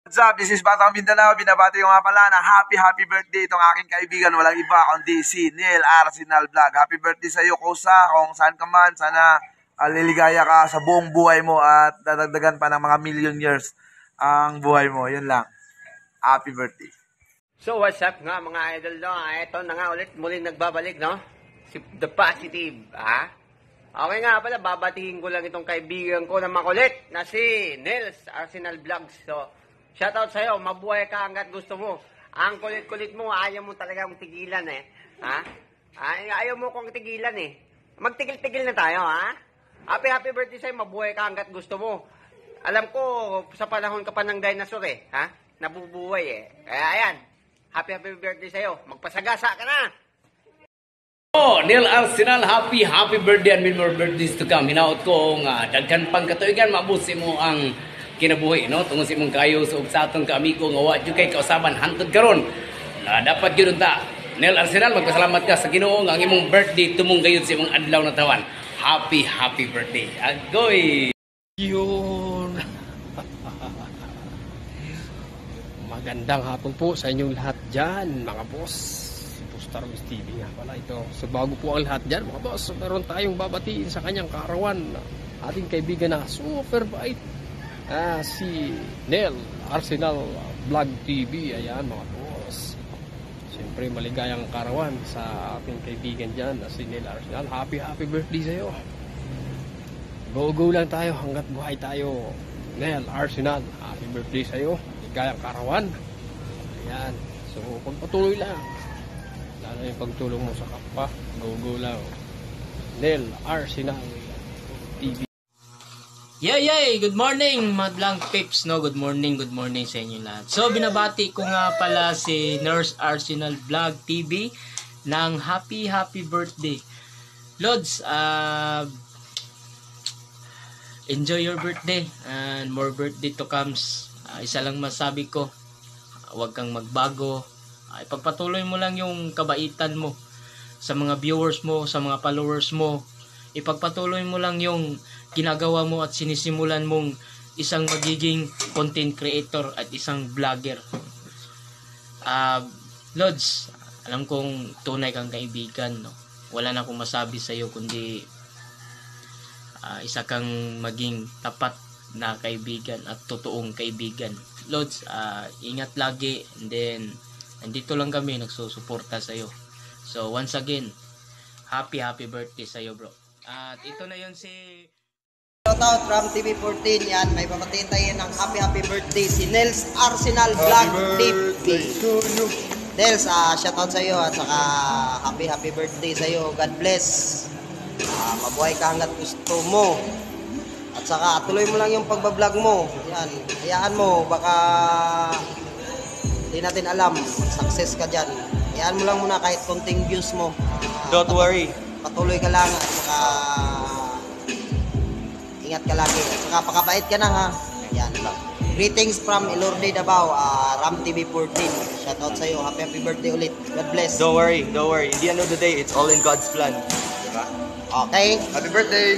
What's up? This is Batang Mindanao. Binabati ko nga pala na happy birthday itong aking kaibigan. Walang iba kundi si Neil Arsenal Vlog. Happy birthday sa iyo, Kusa. Kung saan ka man, sana liligaya ka sa buong buhay mo at dadagdagan pa ng mga million years ang buhay mo. Yun lang. Happy birthday. So what's up nga mga idol, no? Ito na nga ulit, muling nagbabalik, no? Si The Positive, ha? Okay nga pala, babatiin ko lang itong kaibigan ko na makulit na si Nels Arsenal Vlogs. So, shoutout sa'yo, mabuhay ka hanggat gusto mo. Ang kulit-kulit mo, ayaw mo talagang tigilan eh. Ha? Ayaw mo kong tigilan eh. Magtigil-tigil na tayo, ha? Happy birthday sa'yo, mabuhay ka hanggat gusto mo. Alam ko, sa panahon ka pa ng dinosaur eh, ha? Nabubuhay eh. Kaya ayan, happy birthday sa'yo. Magpasagasa ka na! Oh, Neil Arsenal, happy birthday and many more birthdays to come. Hinaot ko nga daghan pang katuigan mabusi mo ang kinabuhi, no? Tungod sa imong kayo sa atong kaamigo nga wa jud kay kausaban hantod karon. Dapat gyud ta. Neil Arsenal, magpasalamat ka sa Ginoo nga ang imong birthday tumong gayud sa imong adlaw na tawan. Happy birthday. Agoy. Yun. Magandang hapon po sa inyong lahat dyan, mga boss. Star Wars TV nga pala ito. So bago po ang lahat dyan, mga boss, meron tayong babatiin sa kanyang kaarawan. Ating kaibigan na super bait, si Neil Arsenal Vlog TV. Ayan mga boss. Siyempre maligayang kaarawan sa ating kaibigan dyan na si Neil Arsenal. Happy birthday sa'yo. Go lang tayo hanggat buhay tayo. Neil Arsenal, happy birthday sa'yo. Maligayang kaarawan. Ayan. So pagpatuloy lang. Lalo yung pagtulong mo sa kapwa, go lang. Neil Arsenal TV. Yay! Good morning, madlang pips, no? Good morning sa inyo lahat. So, binabati ko nga pala si Nurse Arsenal Vlog TV ng happy birthday. Lods, enjoy your birthday and more birthday to comes. Isa lang masabi ko, huwag kang magbago. Ipagpatuloy mo lang yung kabaitan mo sa mga viewers mo, sa mga followers mo. Ipagpatuloy mo lang yung ginagawa mo at sinisimulan mong isang magiging content creator at isang vlogger. Lods, alam kong tunay kang kaibigan, no? Wala na akong masabi sa iyo kundi isa kang maging tapat na kaibigan at totoong kaibigan. Lods, ingat lagi, and then nandito lang kami nagsusuporta sa iyo. So once again, happy birthday sa iyo, bro. At ito na yon si Shoutout Ram TV 14. Yan, may papatiin tayo ng happy birthday si Nels Arsenal Vlog TV. Nels, shoutout sa iyo at saka happy birthday sa iyo. God bless. Mabuhay ka hanggat gusto mo. At saka tuloy mo lang yung pagbablog mo. Yan, hayaan mo, baka hindi natin alam, success ka dyan. Iyan mo lang muna kahit konting views mo. Don't worry. Patuloy ka lang at saka ingat ka lagi. At saka pakabait ka na, ha. Yan lang. Greetings from Ilorde, Davao, Ram TV 14. Shoutout sa iyo. Happy birthday ulit. God bless. Don't worry. In the end of the day, it's all in God's plan. Diba? Okay. Happy birthday!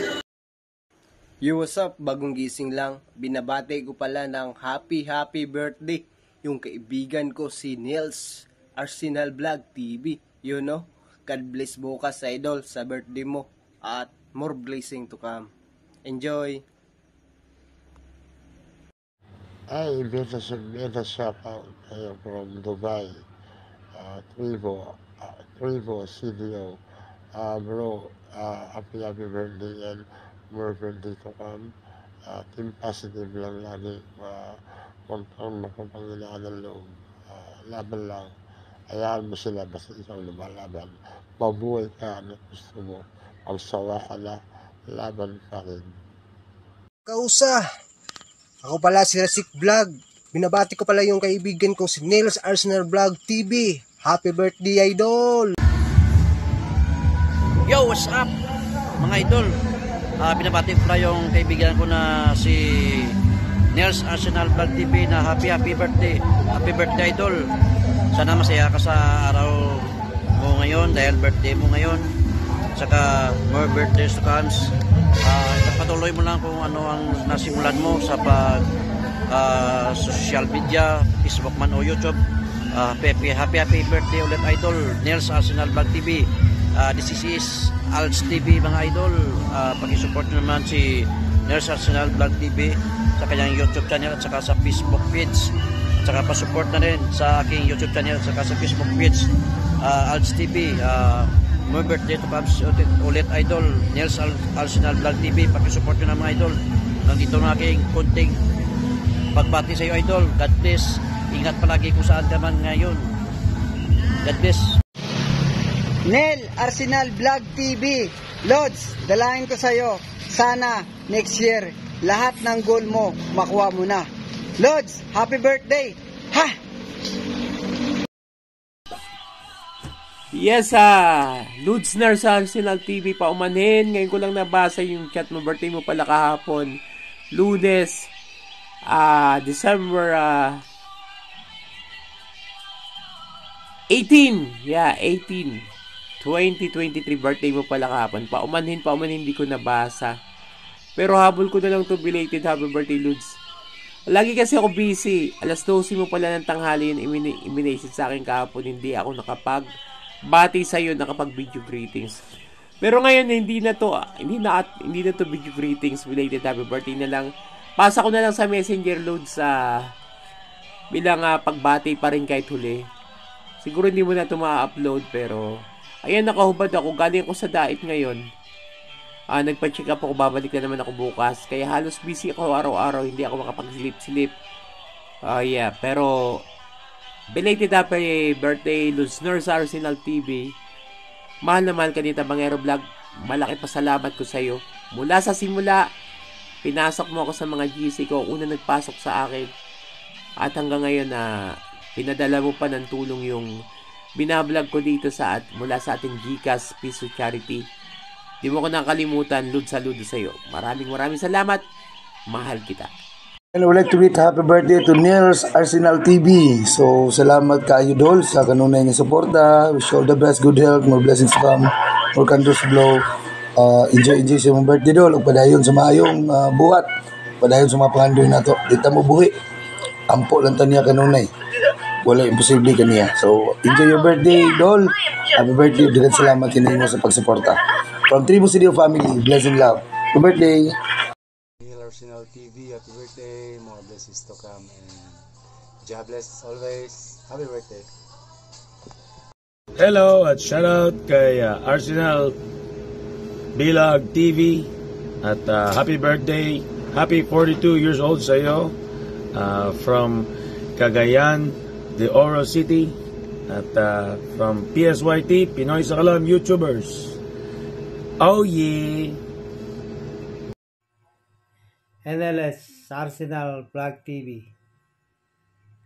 Yo, what's up? Bagong gising lang. Binabati ko pala ng happy birthday yung kaibigan ko si Nils Arsenal Vlog TV. You know, God bless bukas sa idol sa birthday mo at more blessing to come. Enjoy! Hey, better shout out from Dubai, Trevo CDO. Bro, happy birthday and more birthday to come. Team positive lang lagi. Kung makapangilaan ng loob, laban lang. Hayaan mo sila basta ikaw lumalaban. Mabuhay ka na gusto mo. Ang sawa ka na, laban pa rin. Kausa, ako pala si Rasik Vlog. Binabati ko pala yung kaibigan kong si Nils Arsenal Vlog TV. Happy birthday, idol! Yo, what's up mga idol? Binabati ko pala yung kaibigan ko na si Nels Arsenal Vlog TV na happy birthday. Happy birthday, idol. Sana masaya ka sa araw mo ngayon dahil birthday mo ngayon. Saka more birthdays to come. Patuloy mo lang kung ano ang nasimulan mo sa social media, Facebook man o YouTube. Happy birthday ulit idol, Nels Arsenal Vlog TV. This is Alts TV mga idol. Pag-support naman si Nels Arsenal Vlog TV sa kanyang YouTube channel at saka sa Facebook page. At saka pa-support na rin sa aking YouTube channel at saka sa Facebook page. Alts TV, my birthday to Pabs ulit idol, Nels Arsenal Vlog TV. Pag-support nyo na mga idol. Nandito na aking konting pagbati sa iyo idol. God bless. Ingat palagi kung saan ka man ngayon. God bless. Nel Arsenal Vlog TV. Lods, dalahin ko sa iyo. Sana next year lahat ng goal mo makuha mo na. Lods, happy birthday. Ha! Yes, Lods Nels Arsenal TV, paumanhin. Ngayon ko lang nabasa yung chat mo. Birthday mo pala kahapon. Lunes, December 18. Yeah, 18. 2023 birthday mo pala kahapon. Paumanhin, hindi ko nabasa. Pero habol ko na lang to belated happy birthday, Lods. Lagi kasi ako busy. Alas 12 mo pala ng tanghali yun i-message sa akin kahapon. Hindi ako nakapag-bati sa'yo, nakapag-video greetings. Pero ngayon, hindi na to video greetings, belated happy birthday na lang. Pasa ko na lang sa Messenger, Lods, bilang pagbati pa rin kahit huli. Siguro hindi mo na ito ma-upload, pero ayan, nakahubad ako. Galing ako sa diet ngayon. Nagpa-check up ako, babalik na naman ako bukas. Kaya halos busy ako araw-araw, hindi ako makapag-sleep. Yeah, pero belated happy birthday, Lods Nels Arsenal TV. Mahal na mahal ka dito, Bangero Vlog. Malaki pasalamat ko sa iyo. Mula sa simula, pinasok mo ako sa mga GC ko. Una nagpasok sa akin. At hanggang ngayon pinadala mo pa ng tulong yung binablog ko dito mula sa ating GCash Piso Charity. Di mo ko nakalimutan, Lud, saludo sa iyo. Maraming salamat. Mahal kita. And I would like to wish happy birthday to Nels Arsenal TV. So, salamat kayo, Dol, sa kanunay ng suporta. Wish you all the best, good health, more blessings to come, more candles blow. Enjoy sa mong birthday, Dol. Ug padayon sa maayong buhat. Padayon sa mga pangandoy na to. Dita mo buhi. Ampo lang taniya kanunay. Wala imposible kaniya. So, enjoy your birthday, Dol. Happy birthday. Daghang salamat kinimo sa pagsuporta. From Tribu Studio Family, blessing love. Happy birthday. Arsenal TV, happy birthday, more blessings to come, and God bless always. Happy birthday. Hello at shout out kay Arsenal Vlog TV at happy birthday, happy 42 years old sa iyo from Cagayan de Oro City at from PSYT, Pinoy sa Kalam YouTubers. Oh yeah! NLS Arsenal Vlog TV.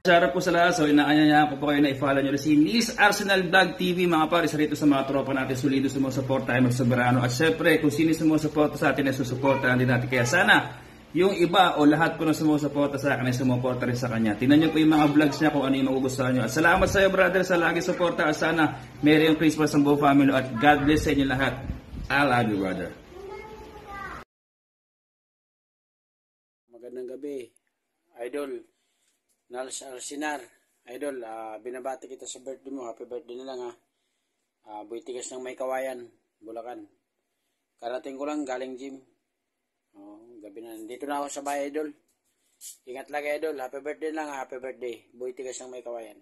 Sarap po sa lahat. So inaanyayaan ko po kayo na i-follow nyo rin si Nels Arsenal Vlog TV mga pares rito sa mga tropa natin solido sumusuporta tayo magsoberano. At syempre kung sino sumusuporta sa atin ay susuportahan din natin. Kaya sana yung iba o lahat po na sumusuporta sa akin ay sumuporta rin sa kanya. Tingnan nyo po yung mga vlogs niya kung ano yung magugustuhan nyo. At salamat sa iyo brother sa lagi suporta. At sana Merry Christmas ang buong family at God bless sa inyo lahat. I love you brother. Magandang gabi, Idol Nels Arsenal. Idol, binabati kita sa birthday mo. Happy birthday na lang Buitigas ng May Kawayan, Bulacan. Karating ko lang galing gym. Gabi na. Dito na ako sa bahay, Idol. Ingat lagi, Idol. Happy birthday lang, happy birthday. Buitigas ng May Kawayan.